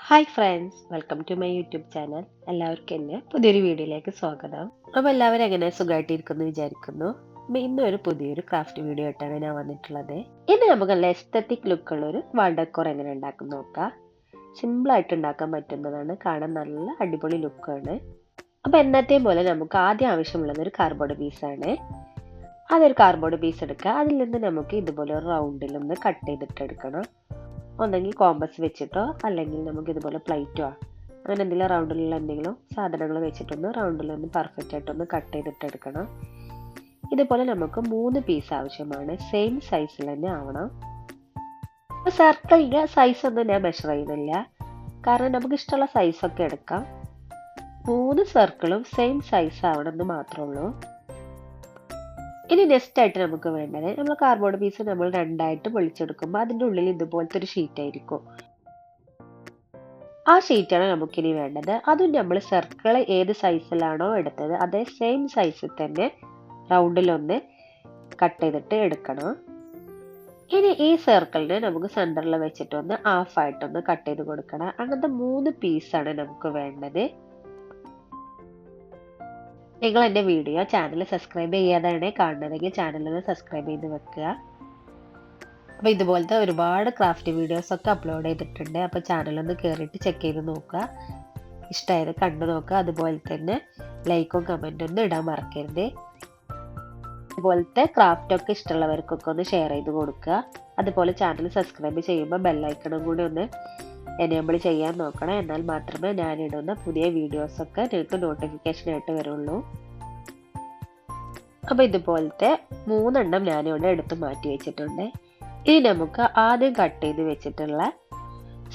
Hi friends, welcome to my YouTube channel. എല്ലാവർക്കും എൻ്റെ പുതിയൊരു വീഡിയോയിലേക്ക് സ്വാഗതം. അപ്പോൾ എല്ലാവരും എങ്ങനെ സുഖമായിട്ടിരിക്കുന്നു വിചാരിക്കുന്നു. അപ്പോൾ ഇന്ന് ഒരു പുതിയൊരു ക്രാഫ്റ്റ് വീഡിയോ ആയിട്ടാണ് ഞാൻ വന്നിട്ടുള്ളത്. ഇന്ന് നമുക്ക് നല്ല എസ്തറ്റിക് ലുക്കുള്ള ഒരു വാൾ ഡെക്കോർ എങ്ങനെ ഉണ്ടാക്കും നോക്കാം. സിമ്പിളായിട്ട് ഉണ്ടാക്കാൻ പറ്റുന്നതാണ്, കാണാൻ നല്ല അടിപൊളി ലുക്കാണ്. അപ്പോൾ എന്നത്തെയും പോലെ നമുക്ക് ആദ്യം ആവശ്യമുള്ളത് ഒരു കാർഡ്ബോർഡ് പീസാണ്. അതൊരു കാർഡ്ബോർഡ് പീസ് എടുക്കുക. അതിൽ നിന്ന് നമുക്ക് ഇതുപോലെ ഒരു റൗണ്ടിലൊന്ന് കട്ട് ചെയ്തിട്ട് എടുക്കണം. ഒന്നെങ്കിൽ കോമ്പസ് വെച്ചിട്ടോ അല്ലെങ്കിൽ നമുക്ക് ഇതുപോലെ പ്ലേറ്റോ അങ്ങനെ എന്തെങ്കിലും റൗണ്ടിലുള്ള എന്തെങ്കിലും സാധനങ്ങൾ വെച്ചിട്ടൊന്ന് റൗണ്ടിലൊന്ന് പെർഫെക്റ്റ് ആയിട്ടൊന്ന് കട്ട് ചെയ്തിട്ട് എടുക്കണം. ഇതുപോലെ നമുക്ക് 3 പീസ് ആവശ്യമാണ്. സെയിം സൈസിൽ തന്നെ ആവണം. സർക്കിളിൻ്റെ സൈസ് ഒന്നും ഞാൻ മെഷർ ചെയ്യുന്നില്ല, കാരണം നമുക്ക് ഇഷ്ടമുള്ള സൈസൊക്കെ എടുക്കാം. 3 സർക്കിളും സെയിം സൈസ് ആവണമെന്ന് മാത്രമേ ഉള്ളൂ. ഇനി നെക്സ്റ്റ് ആയിട്ട് നമുക്ക് വേണ്ടത്, നമ്മൾ കാർഡ്ബോർഡ് പീസ് നമ്മൾ രണ്ടായിട്ട് പൊളിച്ചെടുക്കുമ്പോൾ അതിൻ്റെ ഉള്ളിൽ ഇതുപോലത്തെ ഒരു ഷീറ്റ് ആയിരിക്കും. ആ ഷീറ്റാണ് നമുക്കിനി വേണ്ടത്. അതും നമ്മൾ സർക്കിൾ ഏത് സൈസിലാണോ എടുത്തത് അതേ സെയിം സൈസിൽ തന്നെ റൗണ്ടിലൊന്ന് കട്ട് ചെയ്തിട്ട് എടുക്കണം. ഇനി ഈ സർക്കിളിനെ നമുക്ക് സെൻറ്ററിൽ വെച്ചിട്ടൊന്ന് ഹാഫായിട്ടൊന്ന് കട്ട് ചെയ്ത് കൊടുക്കണം. അങ്ങനത്തെ 3 പീസാണ് നമുക്ക് വേണ്ടത്. നിങ്ങൾ എൻ്റെ വീഡിയോ ചാനൽ സബ്സ്ക്രൈബ് ചെയ്യാതെയാണ് കാണുന്നതെങ്കിൽ ചാനലൊന്ന് സബ്സ്ക്രൈബ് ചെയ്ത് വെക്കുക. അപ്പോൾ ഇതുപോലത്തെ ഒരുപാട് ക്രാഫ്റ്റ് വീഡിയോസൊക്കെ അപ്ലോഡ് ചെയ്തിട്ടുണ്ട്. അപ്പോൾ ചാനലൊന്ന് കയറിയിട്ട് ചെക്ക് ചെയ്ത് നോക്കുക. ഇഷ്ടമായത് കണ്ടു നോക്കുക. അതുപോലെ തന്നെ ലൈക്കും കമൻറ്റും ഒന്നും ഇടാൻ മറക്കരുത്. അതുപോലത്തെ ക്രാഫ്റ്റൊക്കെ ഇഷ്ടമുള്ളവർക്കൊക്കെ ഒന്ന് ഷെയർ ചെയ്ത് കൊടുക്കുക. അതുപോലെ ചാനൽ സബ്സ്ക്രൈബ് ചെയ്യുമ്പോൾ ബെല്ലൈക്കണും കൂടി ഒന്ന് എനേബിൾ ചെയ്യാൻ നോക്കണം. എന്നാൽ മാത്രമേ ഞാനിടുന്ന പുതിയ വീഡിയോസൊക്കെ നിങ്ങൾക്ക് നോട്ടിഫിക്കേഷനായിട്ട് വരുള്ളൂ. അപ്പോൾ ഇതുപോലത്തെ 3 എണ്ണം ഞാനിവിടെ എടുത്ത് മാറ്റി വെച്ചിട്ടുണ്ട്. ഇനി നമുക്ക് ആദ്യം കട്ട് ചെയ്ത് വെച്ചിട്ടുള്ള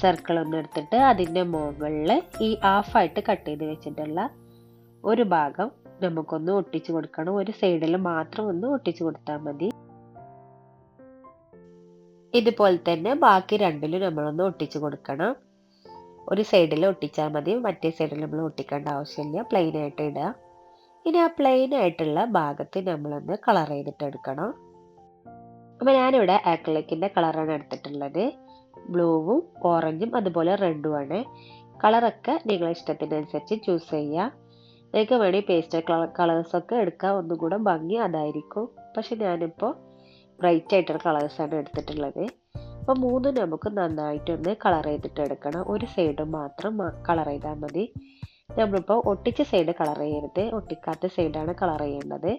സർക്കിൾ ഒന്ന് എടുത്തിട്ട് അതിൻ്റെ മുകളിൽ ഈ ഹാഫായിട്ട് കട്ട് ചെയ്ത് വെച്ചിട്ടുള്ള ഒരു ഭാഗം നമുക്കൊന്ന് ഒട്ടിച്ചു കൊടുക്കണം. ഒരു സൈഡിൽ മാത്രം ഒന്ന് ഒട്ടിച്ചു കൊടുത്താൽ മതി. ഇതുപോലെ തന്നെ ബാക്കി രണ്ടിലും നമ്മളൊന്ന് ഒട്ടിച്ചു കൊടുക്കണം. ഒരു സൈഡിൽ ഒട്ടിച്ചാൽ മതി, മറ്റേ സൈഡിൽ നമ്മൾ ഒട്ടിക്കേണ്ട ആവശ്യമില്ല. പ്ലെയിൻ ആയിട്ട് ഇടുക. ഇനി ആ പ്ലെയിൻ ആയിട്ടുള്ള ഭാഗത്ത് നമ്മളൊന്ന് കളർ ചെയ്തിട്ട് എടുക്കണം. അപ്പോൾ ഞാനിവിടെ ആക്രിലിക്കിൻ്റെ കളറാണ് എടുത്തിട്ടുള്ളത്. ബ്ലൂവും ഓറഞ്ചും അതുപോലെ റെഡുമാണ്. കളറൊക്കെ നിങ്ങളുടെ ഇഷ്ടത്തിനനുസരിച്ച് ചൂസ് ചെയ്യുക. നിങ്ങൾക്ക് വേണമെങ്കിൽ പേസ്റ്റൽ കളേഴ്സൊക്കെ എടുക്കുക, ഒന്നും കൂടെ ഭംഗി അതായിരിക്കും. പക്ഷെ ഞാനിപ്പോൾ ബ്രൈറ്റ് ആയിട്ടുള്ള കളേഴ്സാണ് എടുത്തിട്ടുള്ളത്. അപ്പോൾ 3 നമുക്ക് നന്നായിട്ടൊന്ന് കളർ ചെയ്തിട്ട് എടുക്കണം. ഒരു സൈഡ് മാത്രം കളർ ചെയ്താൽ മതി. നമ്മളിപ്പോൾ ഒട്ടിച്ച സൈഡ് കളർ ചെയ്യരുത്, ഒട്ടിക്കാത്ത സൈഡാണ് കളർ ചെയ്യേണ്ടത്.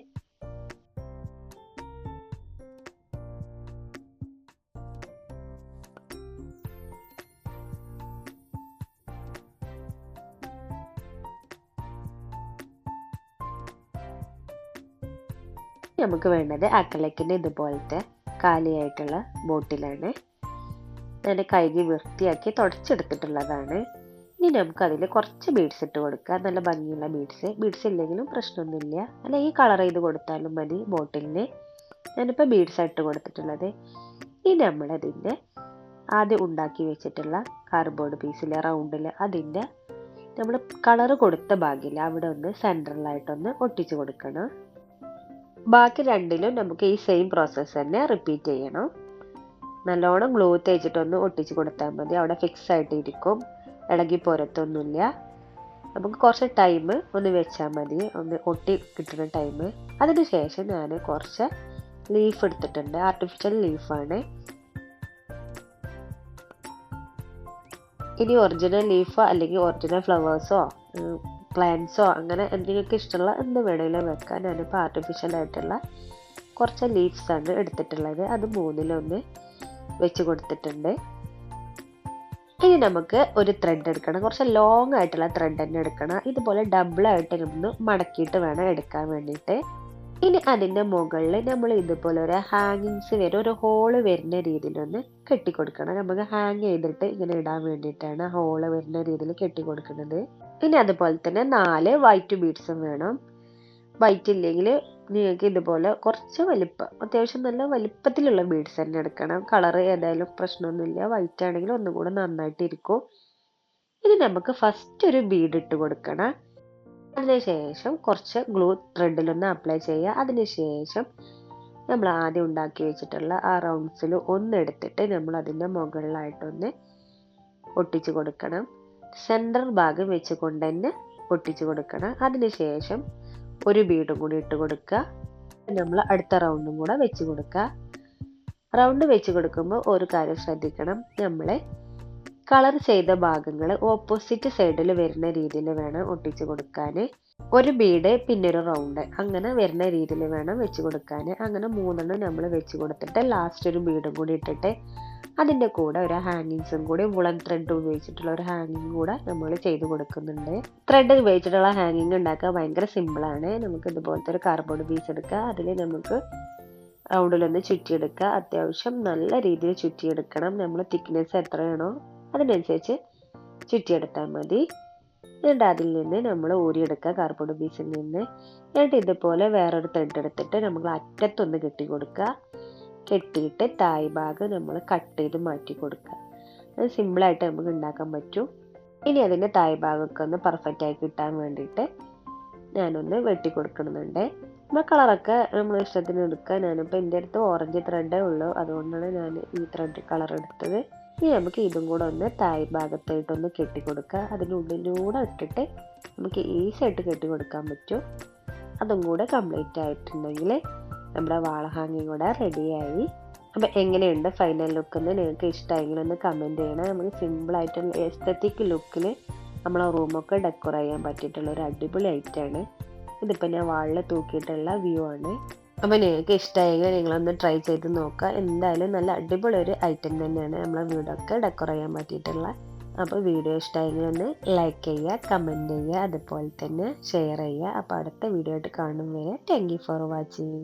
നമുക്ക് വേണ്ടത് അക്രിലിക്കിൻ്റെ ഇതുപോലത്തെ കാലിയായിട്ടുള്ള ബോട്ടിലാണ്. ഞാൻ കഴുകി വൃത്തിയാക്കി തുടച്ചെടുത്തിട്ടുള്ളതാണ്. ഇനി നമുക്കതിൽ കുറച്ച് ബീഡ്സ് ഇട്ട് കൊടുക്കുക. നല്ല ഭംഗിയുള്ള ബീഡ്സ് ഇല്ലെങ്കിലും പ്രശ്നമൊന്നുമില്ല, അല്ലെങ്കിൽ കളർ ചെയ്ത് കൊടുത്താലും മതി ബോട്ടിലിന്. ഞാനിപ്പോൾ ബീഡ്സ് ഇട്ട് കൊടുത്തിട്ടുള്ളത്. ഇനി നമ്മളതിൻ്റെ ആദ്യം ഉണ്ടാക്കി വെച്ചിട്ടുള്ള കാർഡ്ബോർഡ് പീസിലെ റൗണ്ടിൽ അതിൻ്റെ നമ്മൾ കളർ കൊടുത്ത ഭാഗമില്ല, അവിടെ ഒന്ന് സെൻറ്ററിലായിട്ടൊന്ന് ഒട്ടിച്ചു കൊടുക്കണം. ബാക്കി രണ്ടിലും നമുക്ക് ഈ സെയിം പ്രോസസ്സ് തന്നെ റിപ്പീറ്റ് ചെയ്യണം. നല്ലോണം ഗ്ലൂ തേച്ചിട്ടൊന്ന് ഒട്ടിച്ച് കൊടുത്താൽ മതി. അവിടെ ഫിക്സ് ആയിട്ട് ഇരിക്കും, ഇളകി പോരത്തൊന്നുമില്ല. നമുക്ക് കുറച്ച് ടൈം ഒന്ന് വെച്ചാൽ മതി, ഒന്ന് ഒട്ടി കിട്ടുന്ന ടൈം. അതിന് ശേഷം ഞാൻ കുറച്ച് ലീഫ് എടുത്തിട്ടുണ്ട്. ആർട്ടിഫിഷ്യൽ ലീഫാണ്. ഇനി ഒറിജിനൽ ലീഫോ അല്ലെങ്കിൽ ഒറിജിനൽ ഫ്ലവേഴ്സോ പ്ലാന്റ്സോ അങ്ങനെ എന്തെങ്കിലുമൊക്കെ ഇഷ്ടമുള്ള എന്ത് വേണമെങ്കിലും വെക്കാം. ഞാനിപ്പോൾ ആർട്ടിഫിഷ്യൽ ആയിട്ടുള്ള കുറച്ച് ലീവ്സാണ് എടുത്തിട്ടുള്ളത്. അത് 3-ലൊന്ന് വെച്ച് കൊടുത്തിട്ടുണ്ട്. ഇനി നമുക്ക് ഒരു ത്രെഡ് എടുക്കണം. കുറച്ച് ലോങ് ആയിട്ടുള്ള ത്രെഡ് തന്നെ എടുക്കണം. ഇതുപോലെ ഡബിളായിട്ട് ഒന്ന് മടക്കിയിട്ട് വേണം എടുക്കാൻ വേണ്ടിയിട്ട്. ഇനി അതിൻ്റെ മുകളിൽ നമ്മൾ ഇതുപോലെ ഒരു ഹാങ്ങിങ്സ് വരെ ഒരു ഹോള് വരുന്ന രീതിയിലൊന്ന് കെട്ടിക്കൊടുക്കണം. നമുക്ക് ഹാങ് ചെയ്തിട്ട് ഇങ്ങനെ ഇടാൻ വേണ്ടിയിട്ടാണ് ഹോള് വരുന്ന രീതിയിൽ കെട്ടിക്കൊടുക്കുന്നത്. ഇനി അതുപോലെ തന്നെ 4 വൈറ്റ് ബീഡ്സും വേണം. വൈറ്റ് ഇല്ലെങ്കിൽ നിങ്ങൾക്ക് ഇതുപോലെ കുറച്ച് അത്യാവശ്യം നല്ല വലിപ്പത്തിലുള്ള ബീഡ്സ് തന്നെ എടുക്കണം. കളർ ഏതായാലും പ്രശ്നമൊന്നുമില്ല, വൈറ്റ് ആണെങ്കിൽ ഒന്നും കൂടെ നന്നായിട്ടിരിക്കും. ഇനി നമുക്ക് ഫസ്റ്റ് ഒരു ബീഡ് ഇട്ട് കൊടുക്കണം. അതിനുശേഷം കുറച്ച് ഗ്ലൂ ത്രെഡിലൊന്ന് അപ്ലൈ ചെയ്യുക. അതിനുശേഷം നമ്മൾ ആദ്യം ഉണ്ടാക്കി വെച്ചിട്ടുള്ള ആ റൗണ്ട്സിൽ ഒന്ന് എടുത്തിട്ട് നമ്മൾ അതിൻ്റെ മുകളിലായിട്ടൊന്ന് ഒട്ടിച്ച് കൊടുക്കണം. സെൻട്രൽ ഭാഗം വെച്ചുകൊണ്ട് തന്നെ ഒട്ടിച്ചു കൊടുക്കണം. അതിനുശേഷം ഒരു ബീഡും കൂടി ഇട്ട് കൊടുക്കുക. നമ്മൾ അടുത്ത റൗണ്ടും കൂടെ വെച്ച് കൊടുക്കുക. റൗണ്ട് വെച്ച് കൊടുക്കുമ്പോൾ ഒരു കാര്യം ശ്രദ്ധിക്കണം, നമ്മൾ കളർ ചെയ്ത ഭാഗങ്ങൾ ഓപ്പോസിറ്റ് സൈഡിൽ വരുന്ന രീതിയിൽ വേണം ഒട്ടിച്ചു കൊടുക്കാൻ. ഒരു ബീഡ് പിന്നെ ഒരു റൗണ്ട് അങ്ങനെ വരുന്ന രീതിയിൽ വേണം വെച്ച് കൊടുക്കാൻ. അങ്ങനെ 3 നമ്മൾ വെച്ച് കൊടുത്തിട്ട് ലാസ്റ്റ് ഒരു ബീഡും കൂടി ഇട്ടിട്ട് അതിൻ്റെ കൂടെ ഒരു ഹാങ്ങിങ്സും കൂടി വുളൻ ത്രെഡ് ഉപയോഗിച്ചിട്ടുള്ള ഒരു ഹാങ്ങിങ് കൂടെ നമ്മൾ ചെയ്ത് കൊടുക്കുന്നുണ്ട്. ത്രെഡ് ഉപയോഗിച്ചിട്ടുള്ള ഹാങ്ങിങ് ഉണ്ടാക്കുക ഭയങ്കര സിമ്പിളാണ്. നമുക്ക് ഇതുപോലത്തെ ഒരു കാർഡ്ബോർഡ് പീസ് എടുക്കുക, അതിൽ നമുക്ക് റൗണ്ടിലൊന്ന് ചുറ്റിയെടുക്കുക. അത്യാവശ്യം നല്ല രീതിയിൽ ചുറ്റിയെടുക്കണം. നമ്മൾ തിക്നെസ് എത്രയാണോ അതിനനുസരിച്ച് ചുറ്റിയെടുത്താൽ മതി. എന്നിട്ട് അതിൽ നിന്ന് നമ്മൾ ഊരിയെടുക്കുക കാർഡ്ബോർഡ് പീസിൽ നിന്ന്. എന്നിട്ട് ഇതുപോലെ വേറൊരു ത്രെഡ് എടുത്തിട്ട് നമ്മൾ അറ്റത്തൊന്ന് കെട്ടി കൊടുക്കുക. കെട്ടിയിട്ട് തായ് ഭാഗം നമ്മൾ കട്ട് ചെയ്ത് മാറ്റി കൊടുക്കുക. അത് സിമ്പിളായിട്ട് നമുക്ക് ഉണ്ടാക്കാൻ പറ്റും. ഇനി അതിൻ്റെ തായ് ഭാഗമൊക്കെ ഒന്ന് പെർഫെക്റ്റായി കിട്ടാൻ വേണ്ടിയിട്ട് ഞാനൊന്ന് വെട്ടി കൊടുക്കുന്നുണ്ട്. നമ്മൾ കളറൊക്കെ നമ്മൾ ഇഷ്ടത്തിന് എടുക്കുക. ഞാനിപ്പോൾ എൻ്റെ അടുത്ത് ഓറഞ്ച് ത്രെഡേ ഉള്ളൂ, അതുകൊണ്ടാണ് ഞാൻ ഈ ത്രെഡ് കളർ എടുത്തത്. ഇനി നമുക്ക് ഇതും കൂടെ ഒന്ന് തായ് ഭാഗത്തായിട്ടൊന്ന് കെട്ടി കൊടുക്കുക. അതിനുള്ളിലൂടെ ഇട്ടിട്ട് നമുക്ക് ഈസിയായിട്ട് കെട്ടി കൊടുക്കാൻ പറ്റും. അതും കൂടെ കംപ്ലീറ്റ് ആയിട്ടുണ്ടെങ്കിൽ നമ്മുടെ വാള ഹാങ്ങിങ് കൂടെ റെഡിയായി. അപ്പം എങ്ങനെയുണ്ട് ഫൈനൽ ലുക്ക് എന്ന് നിങ്ങൾക്ക് ഇഷ്ടമായെങ്കിൽ ഒന്ന് കമൻറ്റ് ചെയ്യണം. നമുക്ക് സിമ്പിളായിട്ടുള്ള എസ്തറ്റിക് ലുക്കിൽ നമ്മളെ റൂമൊക്കെ ഡെക്കോർ ചെയ്യാൻ പറ്റിയിട്ടുള്ള ഒരു അടിപൊളി ഐറ്റമാണ്. ഇതിപ്പോൾ ഞാൻ വാളിൽ തൂക്കിയിട്ടുള്ള വ്യൂ ആണ്. അപ്പോൾ നിങ്ങൾക്ക് ഇഷ്ടമായെങ്കിൽ നിങ്ങളൊന്ന് ട്രൈ ചെയ്ത് നോക്കുക. എന്തായാലും നല്ല അടിപൊളി ഒരു ഐറ്റം തന്നെയാണ് നമ്മളെ വീടൊക്കെ ഡെക്കോർ ചെയ്യാൻ പറ്റിയിട്ടുള്ള. അപ്പോൾ വീഡിയോ ഇഷ്ടമായെങ്കിൽ ഒന്ന് ലൈക്ക് ചെയ്യുക, കമൻറ്റ് ചെയ്യുക, അതുപോലെ തന്നെ ഷെയർ ചെയ്യുക. അപ്പോൾ അടുത്ത വീഡിയോ ആയിട്ട് കാണും വരെ താങ്ക് യു ഫോർ വാച്ചിങ്.